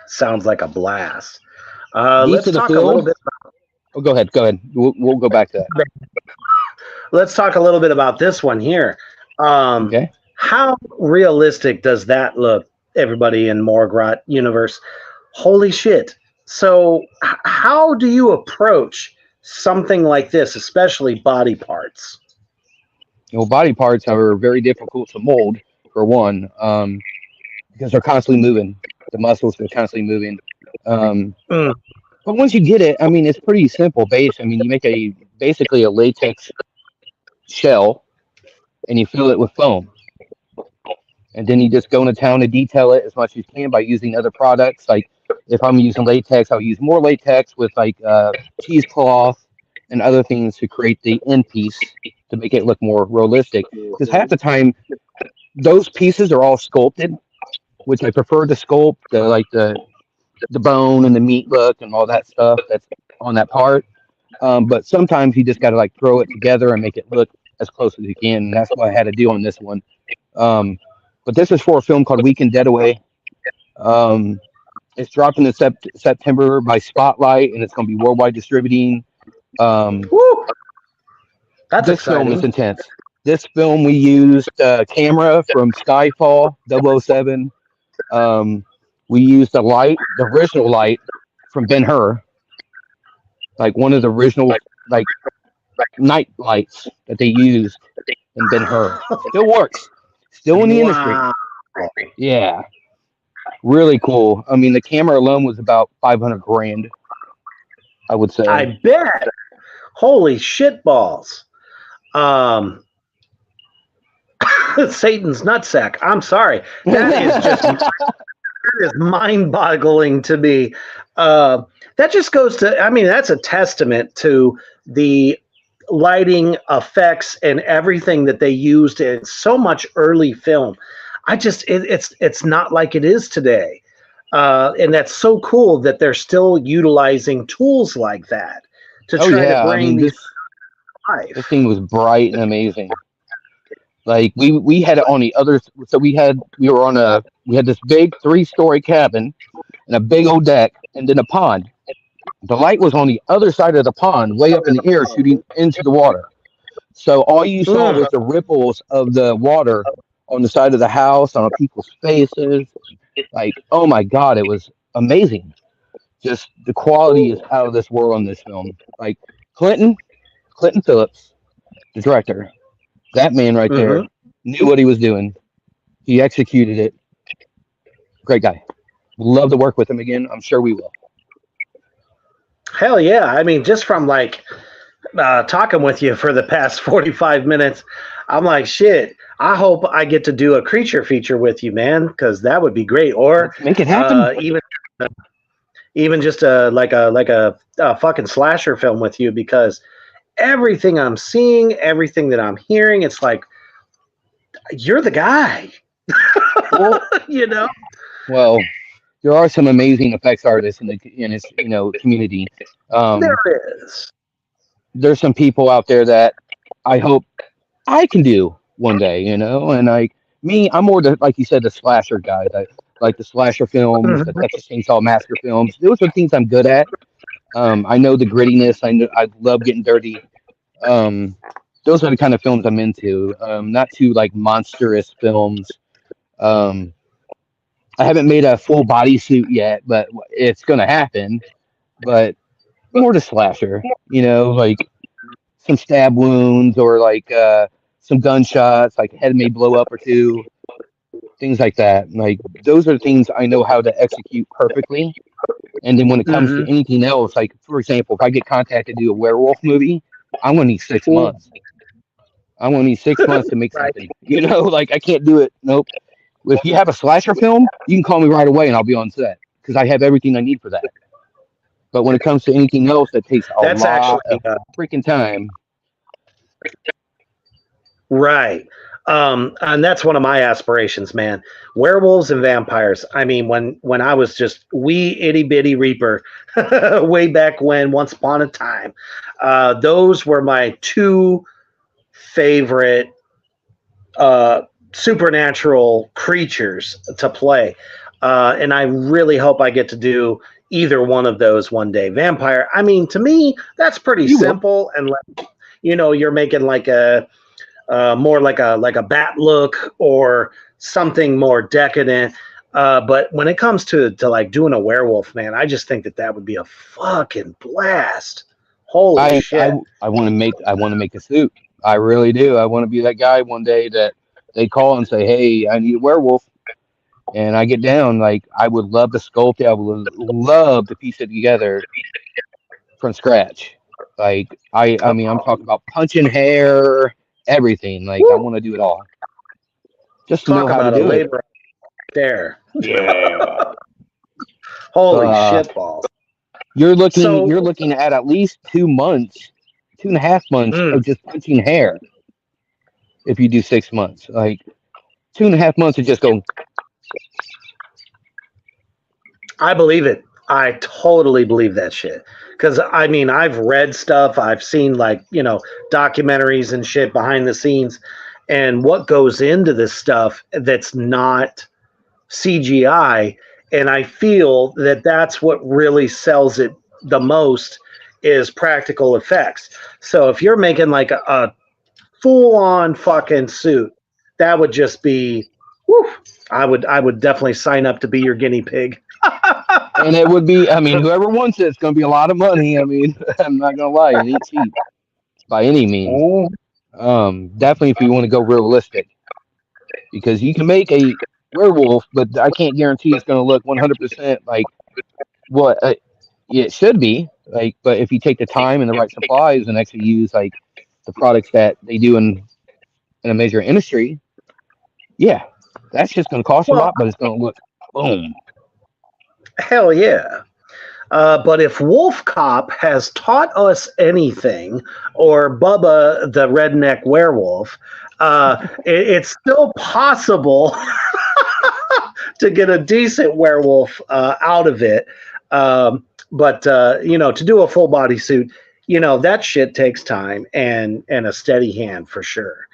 Sounds like a blast. Let's talk a little bit about... Oh, go ahead. We'll go back to that. Let's talk a little bit about this one here. Okay. How realistic does that look, everybody in Morgrot universe? Holy shit. So how do you approach something like this, especially body parts? Body parts are very difficult to mold, for one, because they're constantly moving. The muscles are constantly moving. But once you get it, I mean, it's pretty simple base. I mean, you make basically a latex shell, and you fill it with foam. And then you just go into town to detail it as much as you can by using other products. Like if I'm using latex, I'll use more latex with like cheesecloth and other things to create the end piece to make it look more realistic. Because half the time, those pieces are all sculpted, which I prefer to sculpt, the bone and the meat look and all that stuff that's on that part. But sometimes you just got to like throw it together and make it look as close as you can. And that's what I had to do on this one. But this is for a film called Weekend Getaway. It's dropping in September by Spotlight, and it's going to be worldwide distributing. That's this exciting. film is intense. This film, we used camera from Skyfall 007. We used the original light from Ben-Hur, like one of the original like night lights that they used in Ben-Hur. Still works. Still in the industry. Yeah. Really cool. I mean, the camera alone was about $500,000, I would say. I bet. Holy shit balls. Satan's nutsack. I'm sorry. That is just that is mind-boggling to me. That just goes to, I mean, that's a testament to the lighting effects and everything that they used in so much early film. It's not like it is today. And that's so cool that they're still utilizing tools like that to try to bring these to life. This thing was bright and amazing. Like we had it on the other, so we had this big 3-story cabin and a big old deck and then a pond. The light was on the other side of the pond, way up in the air, shooting into the water. So all you saw was the ripples of the water on the side of the house, on people's faces. Like, oh my God, it was amazing. Just the quality is out of this world on this film. Like Clinton Phillips, the director, that man right there knew what he was doing. He executed it. Great guy. Love to work with him again. I'm sure we will. Hell yeah. I mean, just from like talking with you for the past 45 minutes, I'm like, shit. I hope I get to do a creature feature with you, man, because that would be great. Or Let's make it happen. Even just a fucking slasher film with you, because everything I'm seeing, everything that I'm hearing, it's like you're the guy. Well, You know? well, there are some amazing effects artists in this community. There Um, is. there's some people out there that I hope I can do one day, and like me, I'm more like you said, the slasher guy. Like the slasher films, the Mhm. Texas Chainsaw Massacre films. Those are things I'm good at. I know the grittiness. I love getting dirty. Um, those are the kind of films I'm into. Not too like monstrous films. Um, I haven't made a full bodysuit yet, but it's gonna happen. But more to slasher, like some stab wounds or like some gunshots, like head may blow up or two, things like that. Like those are things I know how to execute perfectly. And then when it comes to Mhm. anything else, like for example, if I get contacted to do a werewolf movie, I'm gonna need 6 months. I'm gonna need 6 months to make Right. something. Like I can't do it. Nope. If you have a slasher film, you can call me right away and I'll be on set because I have everything I need for that. But when it comes to anything else that takes a That's actually lot of freaking time, right. And that's one of my aspirations, man. Werewolves and vampires. I mean, when I was just wee itty bitty reaper, way back when, once upon a time, those were my two favorite uh, supernatural creatures to play. And I really hope I get to do either one of those one day. Vampire, I mean, to me, that's pretty you will. simple. And you're making like a more like a bat look or something more decadent. But when it comes to like doing a werewolf, man, I just think that would be a fucking blast. Holy I I shit! I want to make a suit. I really do. I want to be that guy one day that they call and say, "Hey, I need a werewolf," and I get down. Like I would love to sculpt it. I would love to piece it together from scratch. Like I mean, I'm talking about punching hair, everything. Like I Woo! want to do it all, just to know Talk how to about a do it. labor there. Yeah. Holy Uh, shit balls! you're looking So, you're looking at least 2 months, 2.5 months mm, of just punching hair. If you do 6 months, like 2.5 months of just going. I believe it. I totally believe that shit. Because I mean, I've read stuff, I've seen like documentaries and shit behind the scenes, and what goes into this stuff that's not CGI. And I feel that that's what really sells it the most is practical effects. So if you're making like a full on fucking suit, that would just be, whew, I would definitely sign up to be your guinea pig. And it would be, I mean, whoever wants it's going to be a lot of money. I mean, I'm not going to lie, it ain't cheap by any means. Oh, Definitely if you want to go realistic, because you can make a werewolf, but I can't guarantee it's going to look 100% like what it should be. Like, but if you take the time and the right supplies and actually use like the products that they do in a major industry, yeah, that's just going to cost a well, lot, but it's going to look boom. hell yeah. But if Wolf Cop has taught us anything, or Bubba the redneck werewolf, it's still possible to get a decent werewolf out of it. But to do a full body suit, that shit takes time and a steady hand for sure.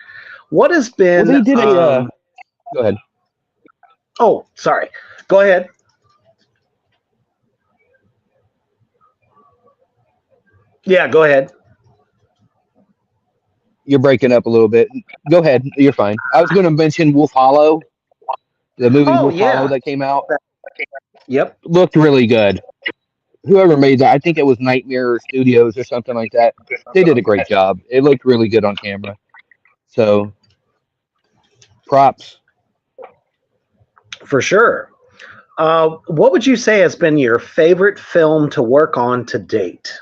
What has Well, been? they did a. Go ahead. Oh, sorry. Go ahead. Yeah, go ahead. You're breaking up a little bit. Go ahead. You're fine. I was going to mention Wolf Hollow, the movie Oh Wolf Hollow yeah. that came out. Yep. Looked really good. Whoever made that, I think it was Nightmare Studios or something like that. They did a great job. It looked really good on camera. So props. For sure. What would you say has been your favorite film to work on to date?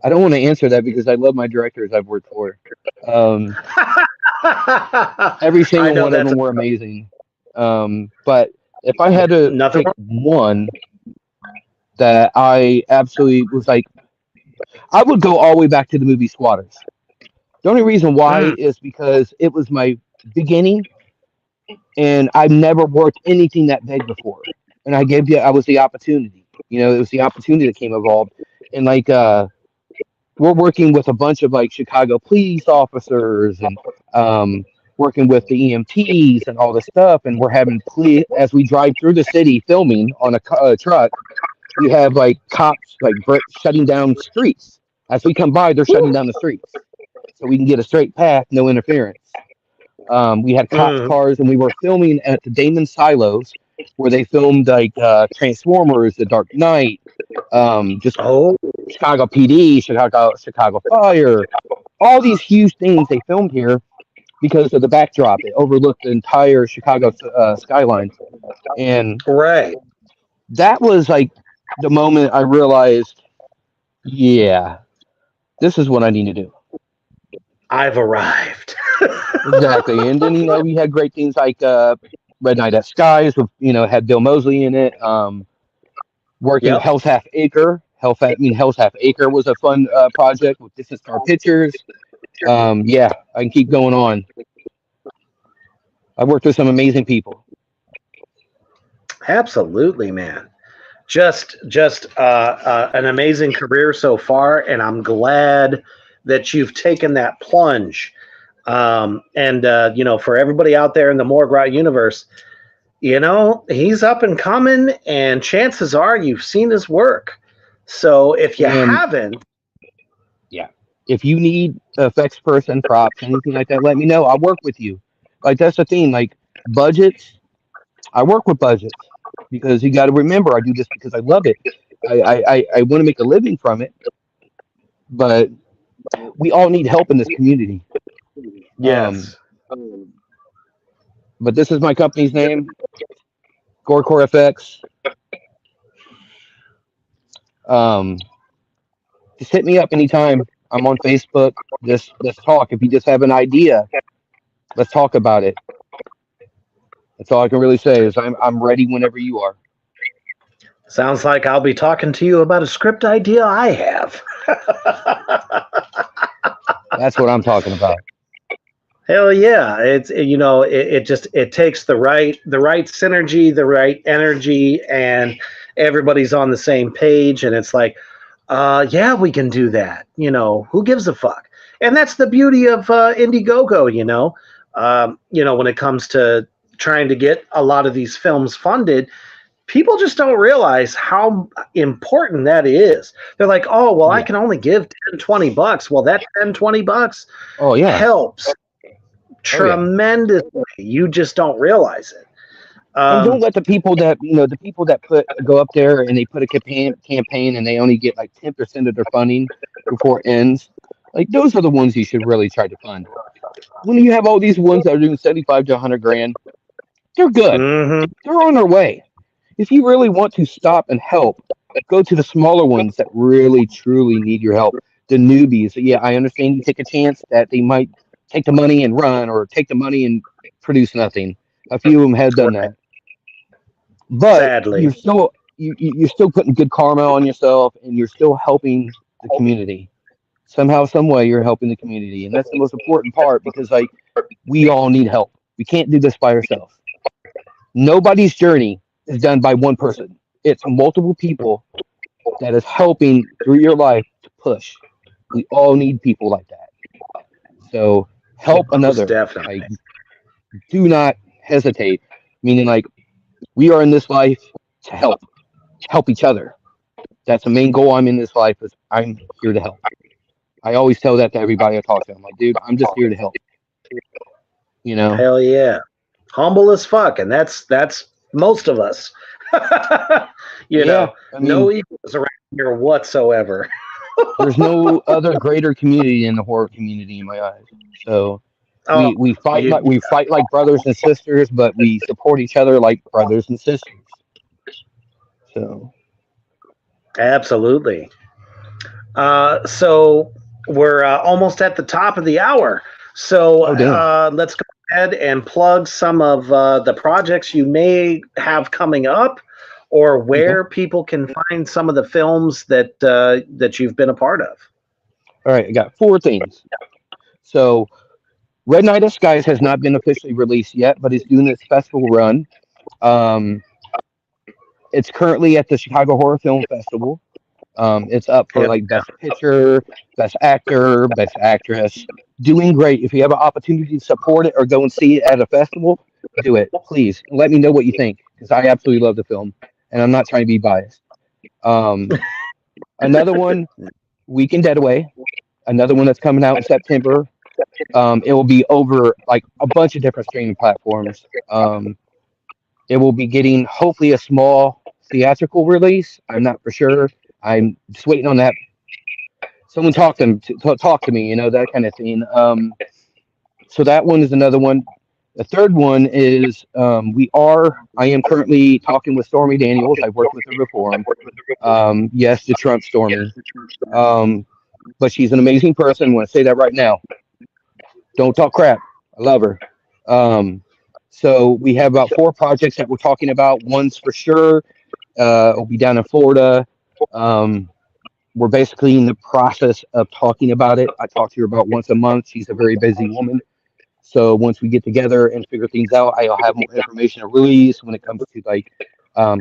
I don't want to answer that because I love my directors I've worked for. Um, every I single know one of that's them were amazing. But if I had to nothing. pick one that I absolutely was like, I would go all the way back to the movie Squatters. The only reason why Mm, is because it was my beginning, and I've never worked anything that big before. And I was the opportunity. It was the opportunity that came involved. And like, we're working with a bunch of like Chicago police officers and um, working with the EMTs and all this stuff. And we're having police as we drive through the city filming on a truck. We have like cops like shutting down streets. As we come by, they're shutting down the streets so we can get a straight path, no interference. We had cops mm. cars, and we were filming at the Damon Silos, where they filmed like Transformers, The Dark Knight, just Oh, Chicago PD, Chicago Fire, all these huge things they filmed here because of the backdrop. It overlooked the entire Chicago skyline, and right. that was like the moment I realized, yeah, this is what I need to do. I've arrived. Exactly. And then, we had great things like Red Night at Skies, with, had Bill Mosley in it. Working Yep. Hell's Half Acre. Hell's Half Acre was a fun project with Distant Star Pictures. Yeah, I can keep going on. I worked with some amazing people. Absolutely, man. Just an amazing career so far, and I'm glad that you've taken that plunge. And for everybody out there in the Morgrat universe, he's up and coming, and chances are you've seen his work. So if you And haven't, yeah, if you need effects person, props, anything like that, let me know. I'll work with you. Like, that's the thing. Like, budgets, I work with budgets because you got to remember, I do this because I love it. I want to make a living from it, but we all need help in this community. Um, yes, but this is my company's name, Gorecore FX. Um, just hit me up anytime. I'm on Facebook. Just let's talk. If you just have an idea, let's talk about it. That's all I can really say is I'm ready whenever you are. sounds like I'll be talking to you about a script idea I have. That's what I'm talking about. Hell yeah! It takes the right synergy, the right energy, and everybody's on the same page, and it's like, yeah, we can do that. Who gives a fuck? And that's the beauty of Indiegogo. When it comes to trying to get a lot of these films funded, people just don't realize how important that is. They're like, oh, well, I Yeah. can only give $10-20. Well, that $10-20 Oh yeah. helps Oh yeah. tremendously. You just don't realize it. And don't let the people that go up there and they put a campaign and they only get like 10% of their funding before it ends. Like, those are the ones you should really try to fund. When you have all these ones that are doing 75 to 100 grand, they're good. Mm-hmm. They're on their way. If you really want to stop and help, go to the smaller ones that really truly need your help. The newbies. Yeah, I understand you take a chance that they might take the money and run, or take the money and produce nothing. A few of them have done that, but Sadly. you're still putting good karma on yourself, and you're still helping the community. Somehow, some way, you're helping the community, and that's the most important part, because like, we all need help. We can't do this by ourselves. Nobody's journey is done by one person. It's multiple people that is helping through your life to push. We all need people like that. So help Most another. definitely. Like, do not hesitate. Meaning, like, we are in this life to help each other. That's the main goal. I'm in this life is I'm here to help. I always tell that to everybody I talk to. I'm like, dude, I'm just here to help. Hell yeah. Humble as fuck, and that's most of us. Yeah, I mean, no egos around here whatsoever. there's no other greater community in the horror community in my eyes. So Oh, we fight like brothers and sisters, but we support each other like brothers and sisters. So absolutely. So we're almost at the top of the hour. So Oh, damn. let's go ahead and plug some of the projects you may have coming up, or Okay. where people can find some of the films that you've been a part of. All right. I got four things. So Red Night of Skies has not been officially released yet, but it's doing its festival run. Um, it's currently at the Chicago Horror Film Festival. It's up for If, like Best Picture, Best Actor, Best Actress. Doing great. If you have an opportunity to support it or go and see it at a festival, do it. Please let me know what you think because I absolutely love the film, and I'm not trying to be biased. Um, Another one, Weekend Getaway. Another one that's coming out in September. It will be over like a bunch of different streaming platforms. It will be getting hopefully a small theatrical release. I'm not for sure. I'm just waiting on that. Someone talk to me, that kind of thing. So that one is another one. The third one is I am currently talking with Stormy Daniels. I've worked with her before. Yes, the Trump Stormy. But she's an amazing person. I want to say that right now. Don't talk crap. I love her. Um, so we have about four projects that we're talking about. One's for sure. Will be down in Florida. Um, we're basically in the process of talking about it. I talk to her about once a month. She's a very busy woman. So once we get together and figure things out, I'll have more information to release when it comes to like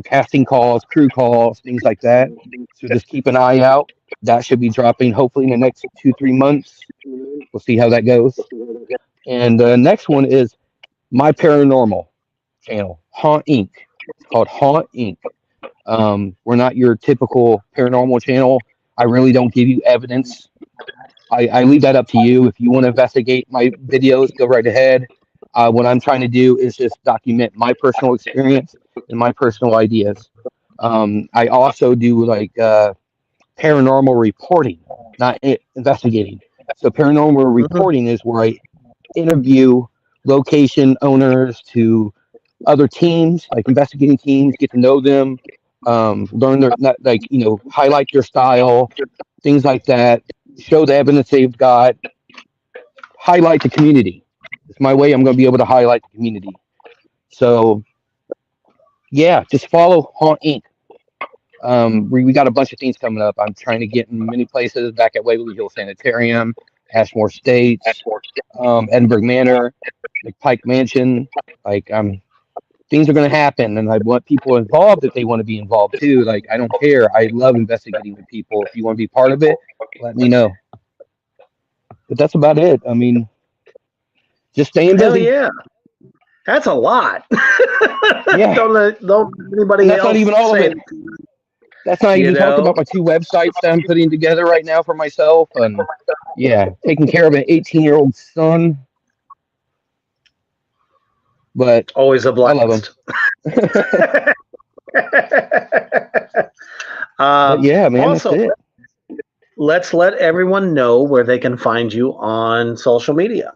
casting calls, crew calls, things like that. So just keep an eye out. That should be dropping hopefully in the next 2-3 months. We'll see how that goes. And the next one is my paranormal channel, Haunt Inc. It's called Haunt Inc. We're not your typical paranormal channel. I really don't give you evidence. I leave that up to you. If you want to investigate my videos, go right ahead. What I'm trying to do is just document my personal experience and my personal ideas. I also do like paranormal reporting, not investigating. So paranormal Mhm. reporting is where I interview location owners to other teams, like investigating teams, get to know them, learn their not like highlight their style, things like that. Show the evidence they've got. Highlight the community. It's my way. I'm going to be able to highlight the community. So yeah, just follow Haunt Inc. We got a bunch of things coming up. I'm trying to get in many places back at Waverly Hill Sanitarium, Ashmore Estates, Edinburgh Manor, like Pike Mansion. Like things are going to happen, and I want people involved if they want to be involved too. Like I don't care. I love investigating with people. If you want to be part of it, let me know. But that's about it. I mean, just staying Hell busy. yeah, that's a lot. Yeah, don't and anybody that's not else even all of say. it. That's not You even talking know. about my two websites that I'm putting together right now for myself, and yeah, taking care of an 18-year-old son. But Always a I love him. blast. But yeah, man, that's Also, it. let's let everyone know where they can find you on social media.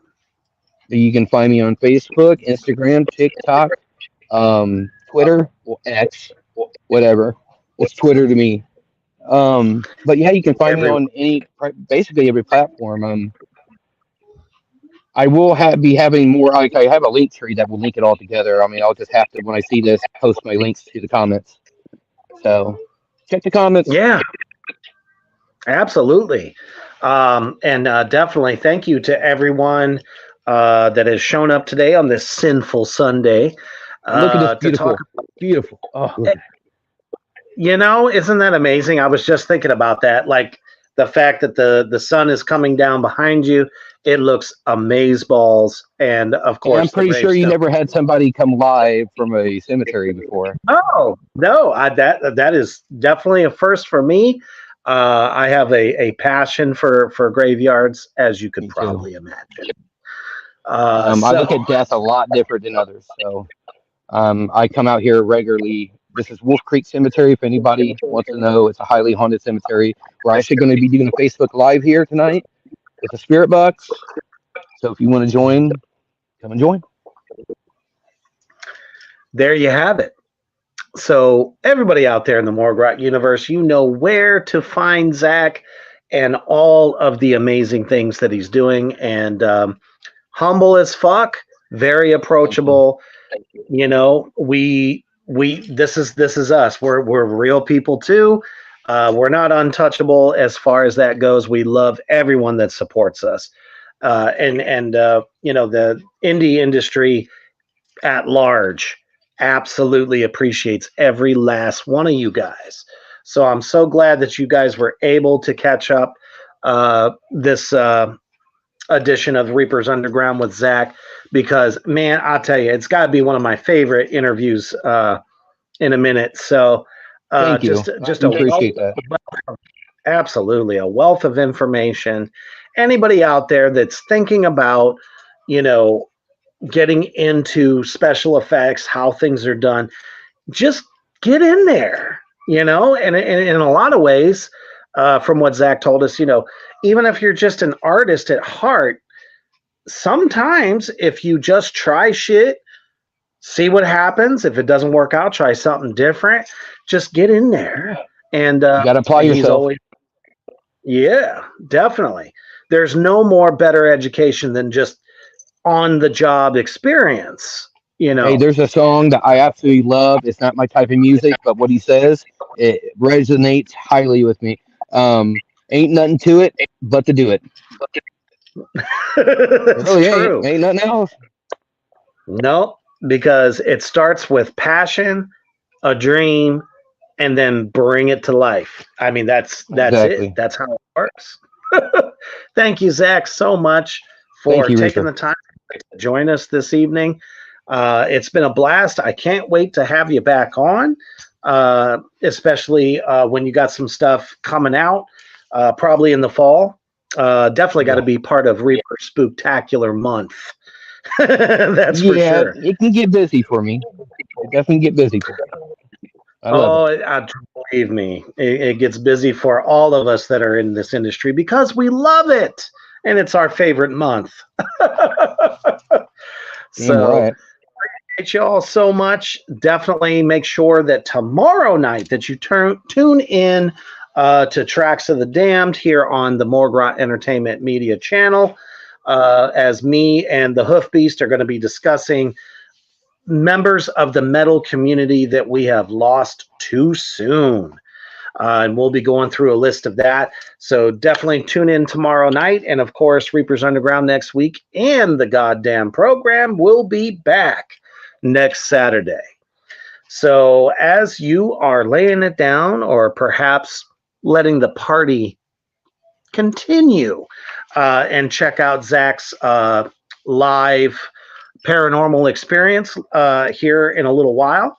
You can find me on Facebook, Instagram, TikTok, Twitter, or X, whatever. It's Twitter to me. But yeah, you can find me Everywhere. on basically every platform. I will be having more. Like I have a link tree that will link it all together. I mean, I'll just have to when I see this post my links to the comments. So check the comments. Yeah, absolutely. And definitely thank you to everyone that has shown up today on this sinful Sunday And look at this to talk. beautiful, beautiful. Oh, look at that. Isn't that amazing? I was just thinking about that. Like the fact that the sun is coming down behind you, it looks amazeballs. And of And I'm course, the pretty sure you gravestone. never had somebody come live from a cemetery before. Oh no, that is definitely a first for me. I have a passion for graveyards, as you could Me too. probably imagine. I look So at death a lot different than others. So I come out here regularly. This is Wolf Creek Cemetery. If anybody wants to know, it's a highly haunted cemetery. We're actually going to be doing a Facebook Live here tonight with a spirit box. So if you want to join, come and join. there you have it. So everybody out there in the Morgrot universe, you know where to find Zach and all of the amazing things that he's doing. And humble as fuck, very approachable. You know, we this is us. We're real people too. We're not untouchable as far as that goes. We love everyone that supports us, and you know, the indie industry at large absolutely appreciates every last one of you guys. So I'm so glad that you guys were able to catch up this edition of Reaper's Underground with Zach, because man, I'll tell you, it's got to be one of my favorite interviews in a minute. So Thank you. just I a appreciate that. absolutely a wealth of information. Anybody out there that's thinking about, you know, getting into special effects, how things are done, just get in there, you know. And in a lot of ways, from what Zach told us, you know, even if you're just an artist at heart, sometimes if you just try shit, see what happens. If it doesn't work out, try something different. Just get in there. And You got to apply he's yourself. always, yeah, definitely. There's no more better education than just on the job experience, you know. Hey, there's a song that I absolutely love. It's not my type of music, but what he says, it resonates highly with me. Ain't nothing to it but to do it. It's Really true. ain't nothing else. No, because it starts with passion, a dream, and then bring it to life. I mean, that's Exactly. it. That's how it works. Thank you, Zach, so much for Thank you, taking Reaper. the time to join us this evening. It's been a blast. I can't wait to have you back on, especially when you got some stuff coming out, probably in the fall. Definitely got to Yeah. be part of Reaper Spooktacular Month. That's for Yeah, sure. it can get busy for me. It definitely get busy for me. I love it. Believe me, it gets busy for all of us that are in this industry because we love it, and it's our favorite month. Damn So, right. thank you all so much. Definitely make sure that tomorrow night that you tune in to Tracks of the Damned here on the Morgrot Entertainment Media channel, as me and the Hoof Beast are going to be discussing members of the metal community that we have lost too soon. And we'll be going through a list of that. So definitely tune in tomorrow night. And of course, Reaper's Underground next week. And the goddamn program will be back next Saturday. So as you are laying it down, or perhaps letting the party continue, and check out Zach's live paranormal experience here in a little while,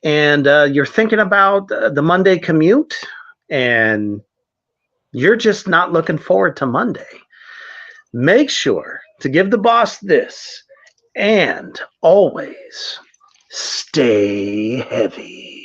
and you're thinking about the Monday commute, and you're just not looking forward to Monday, make sure to give the boss this, and always stay heavy.